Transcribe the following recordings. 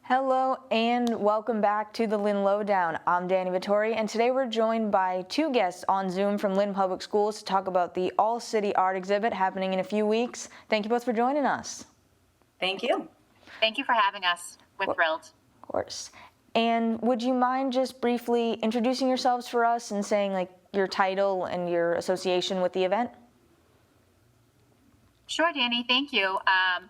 Hello and welcome back to the Lynn Lowdown. I'm Danny Vittori, and today we're joined by two guests on Zoom from Lynn Public Schools to talk about the All-City Art exhibit happening in a few weeks. Thank you both for joining us. Thank you. Thank you for having us. We're thrilled. Of course. And would you mind just briefly introducing yourselves for us and saying your title and your association with the event? Sure, Danny, thank you.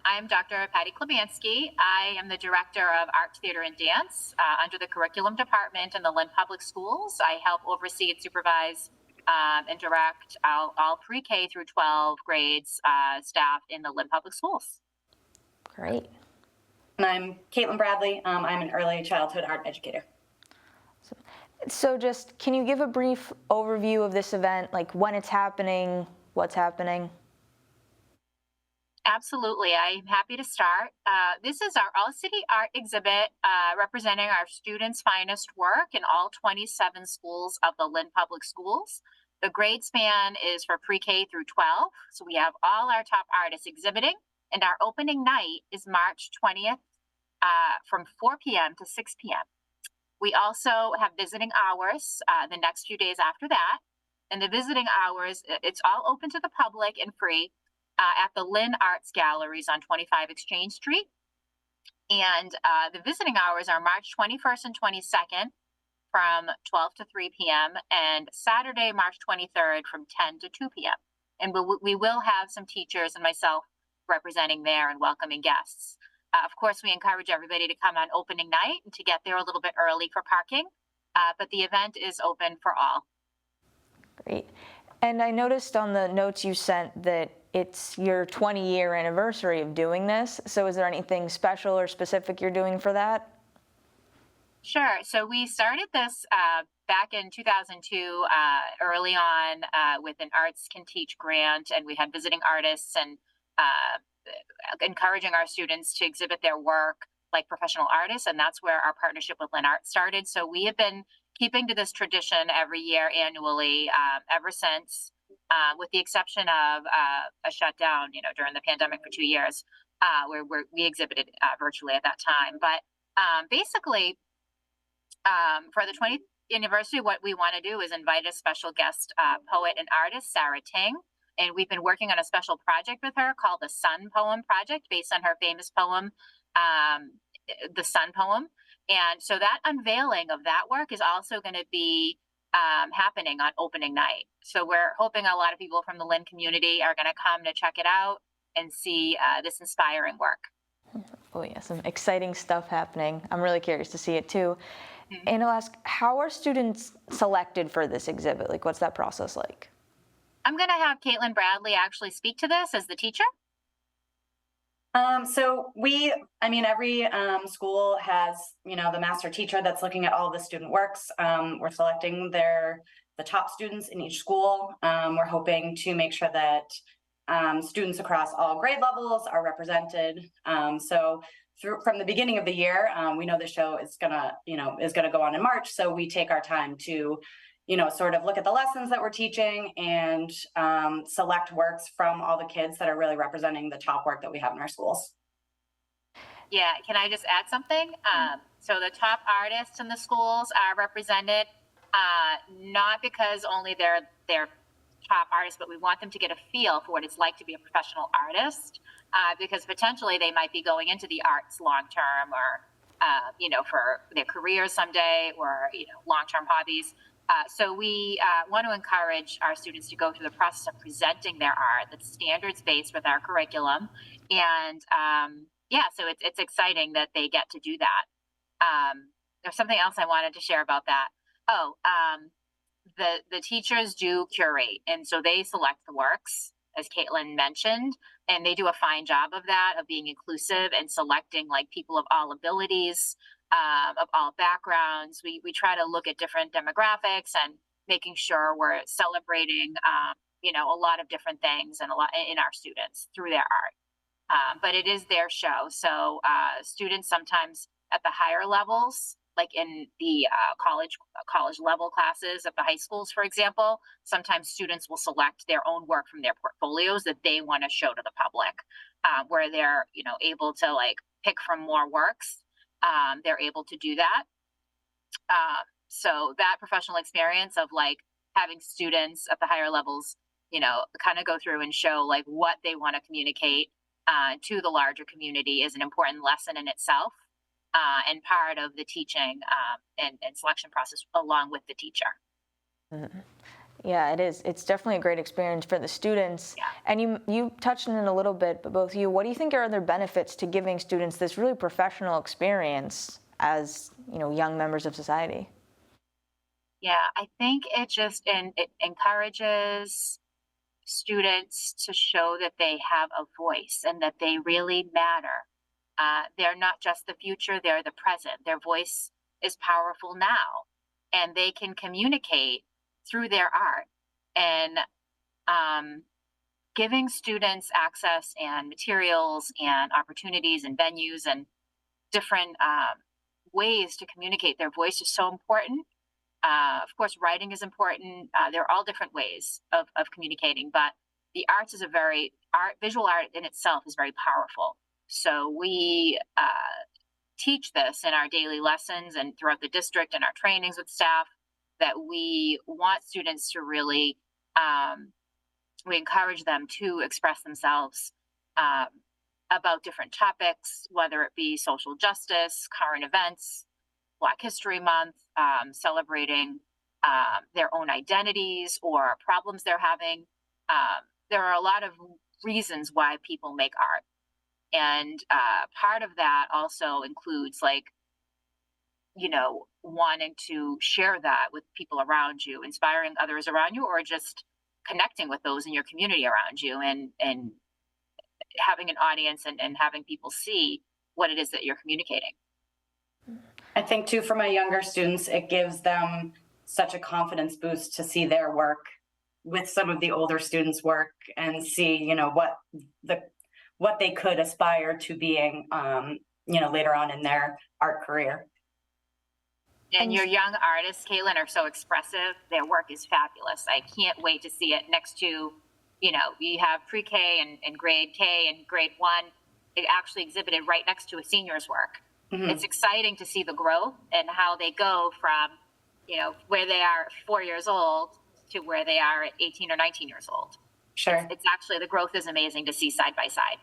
I'm Dr. Patty Klibansky. I am the Director of Art, Theater, and Dance under the Curriculum Department in the Lynn Public Schools. I help oversee and supervise and direct all pre-K through 12 grades staff in the Lynn Public Schools. Great. And I'm Katelyn Bradly. I'm an early childhood art educator. So just, can you give a brief overview of this event, like when it's happening, what's happening? Absolutely. I'm happy to start. This is our All-City Art exhibit representing our students' finest work in all 27 schools of the Lynn Public Schools. The grade span is for pre-K through 12, so we have all our top artists exhibiting, and our opening night is March 20th from 4 p.m. to 6 p.m. We also have visiting hours the next few days after that, and the visiting hours, it's all open to the public and free. At the LynnArts galleries on 25 Exchange Street. And the visiting hours are March 21st and 22nd from 12 to 3 p.m. and Saturday, March 23rd from 10 to 2 p.m. And we will have some teachers and myself representing there and welcoming guests. Of course, we encourage everybody to come on opening night and to get there a little bit early for parking, but the event is open for all. Great. And I noticed on the notes you sent that it's your 20-year anniversary of doing this. So is there anything special or specific you're doing for that? Sure. So we started this back in 2002, early on with an Arts Can Teach grant, and we had visiting artists and encouraging our students to exhibit their work like professional artists, and that's where our partnership with LynnArts started. So we have been keeping to this tradition every year annually ever since. With the exception of a shutdown, during the pandemic for 2 years, where we exhibited virtually at that time. But basically, for the 20th anniversary, what we want to do is invite a special guest poet and artist, Sarah Ting. And we've been working on a special project with her called the Sun Poem Project, based on her famous poem, The Sun Poem. And so that unveiling of that work is also going to be happening on opening night. So we're hoping a lot of people from the Lynn community are going to come to check it out and see this inspiring work. Oh yeah, some exciting stuff happening. I'm really curious to see it too. Mm-hmm. And I'll ask, how are students selected for this exhibit? What's that process like? I'm going to have Katelyn Bradly actually speak to this as the teacher. So every school has, the master teacher that's looking at all the student works. We're selecting the top students in each school. We're hoping to make sure that students across all grade levels are represented. So from the beginning of the year, we know the show is gonna go on in March. So we take our time to sort of look at the lessons that we're teaching and select works from all the kids that are really representing the top work that we have in our schools. Yeah, can I just add something? So the top artists in the schools are represented not because only they're top artists, but we want them to get a feel for what it's like to be a professional artist, because potentially they might be going into the arts long-term or, for their careers someday or, long-term hobbies. So we want to encourage our students to go through the process of presenting their art that's standards-based with our curriculum. And so it's exciting that they get to do that. There's something else I wanted to share about that. The teachers do curate, and so they select the works, as Katelyn mentioned, and they do a fine job of that, of being inclusive and selecting people of all abilities, of all backgrounds. We try to look at different demographics and making sure we're celebrating, a lot of different things and a lot in our students through their art. But it is their show. So students sometimes at the higher levels, like in the college level classes at the high schools, for example, sometimes students will select their own work from their portfolios that they want to show to the public, where they're able to pick from more works. they're able to do that. So that professional experience of like having students at the higher levels, kind of go through and show like what they want to communicate to the larger community is an important lesson in itself, and part of the teaching and selection process along with the teacher. Mm-hmm. Yeah, it is. It's definitely a great experience for the students. Yeah. And you touched on it a little bit, but both of you, what do you think are other benefits to giving students this really professional experience as, young members of society? Yeah, I think it encourages students to show that they have a voice and that they really matter. They're not just the future, they're the present. Their voice is powerful now, and they can communicate through their art. And giving students access and materials and opportunities and venues and different ways to communicate their voice is so important. Of course, writing is important. There are all different ways of communicating, but the arts is visual art in itself is very powerful. So we teach this in our daily lessons and throughout the district and our trainings with staff, that we want students to really, we encourage them to express themselves about different topics, whether it be social justice, current events, Black History Month, celebrating their own identities or problems they're having. There are a lot of reasons why people make art. And part of that also includes wanting to share that with people around you, inspiring others around you, or just connecting with those in your community around you, and having an audience and having people see what it is that you're communicating. I think too, for my younger students, it gives them such a confidence boost to see their work with some of the older students' work and see, what they could aspire to being, later on in their art career. And your young artists, Katelyn, are so expressive. Their work is fabulous. I can't wait to see it next to, we have pre-K and grade K and grade 1. It actually exhibited right next to a senior's work. Mm-hmm. It's exciting to see the growth and how they go from, where they are 4 years old to where they are at 18 or 19 years old. Sure. It's actually, the growth is amazing to see side by side.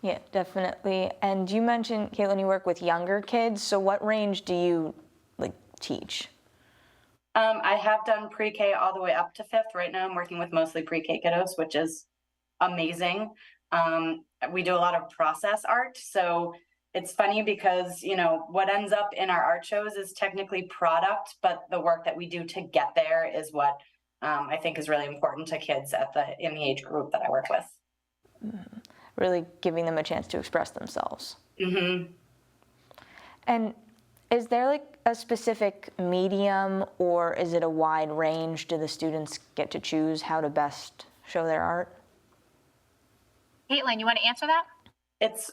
Yeah, definitely. And you mentioned, Katelyn, you work with younger kids. So what range do you teach? I have done pre-K all the way up to 5th. Right now I'm working with mostly pre-K kiddos, which is amazing. We do a lot of process art. So it's funny because, what ends up in our art shows is technically product, but the work that we do to get there is what I think is really important to kids in the age group that I work with. Mm-hmm. Really giving them a chance to express themselves. Mm-hmm. And is there a specific medium, or is it a wide range? Do the students get to choose how to best show their art? Katelyn, you want to answer that? It's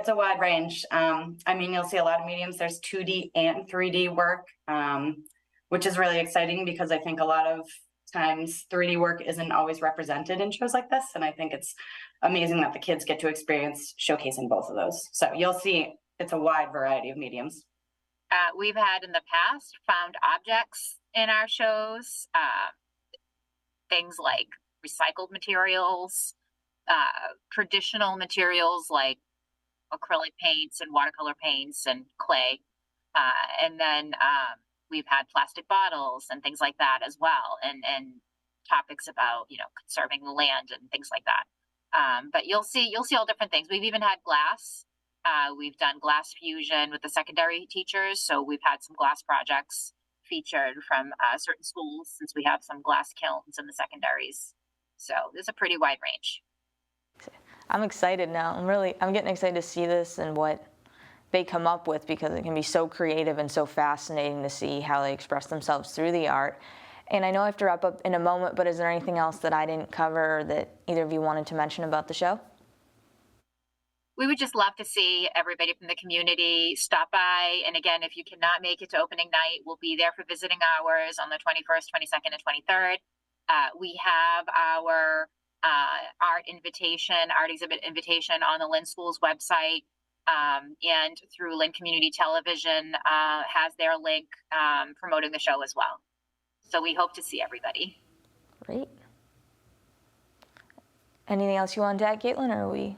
a wide range. You'll see a lot of mediums. There's 2D and 3D work, which is really exciting because I think a lot of times 3D work isn't always represented in shows like this, and I think it's amazing that the kids get to experience showcasing both of those. So you'll see it's a wide variety of mediums. We've had in the past found objects in our shows, things like recycled materials, traditional materials like acrylic paints and watercolor paints and clay, and then we've had plastic bottles and things like that as well, and topics about conserving the land and things like that. But you'll see all different things. We've even had glass. We've done glass fusion with the secondary teachers, so we've had some glass projects featured from certain schools, since we have some glass kilns in the secondaries. So there's a pretty wide range. I'm excited now. I'm getting excited to see this and what they come up with, because it can be so creative and so fascinating to see how they express themselves through the art. And I know I have to wrap up in a moment, but is there anything else that I didn't cover that either of you wanted to mention about the show? We would just love to see everybody from the community stop by. And again, if you cannot make it to opening night, we'll be there for visiting hours on the 21st, 22nd, and 23rd. We have our art exhibit invitation on the Lynn Schools website. and through Lynn Community Television has their link promoting the show as well. So we hope to see everybody. Great. Anything else you want to add, Katelyn, or are we?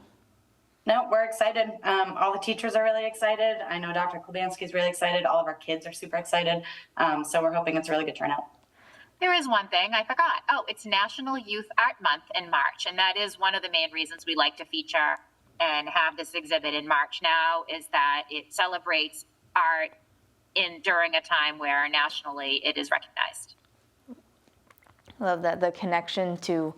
No, we're excited. All the teachers are really excited. I know Dr. Klibansky is really excited. All of our kids are super excited. So we're hoping it's a really good turnout. There is one thing I forgot. Oh, it's National Youth Art Month in March, and that is one of the main reasons we like to feature and have this exhibit in March now, is that it celebrates art during a time where nationally it is recognized. Love that, the connection to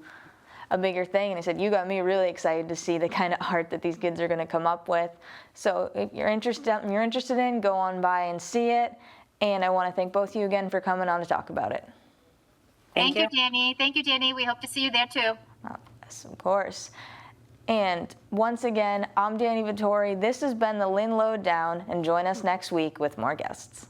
a bigger thing. And I said, you got me really excited to see the kind of art that these kids are going to come up with. So if you're interested in, go on by and see it. And I want to thank both of you again for coming on to talk about it. Thank you, Danny. Thank you, Danny. We hope to see you there too. Oh, yes, of course. And once again, I'm Danny Vittori. This has been the Lynn Lowdown, and join us next week with more guests.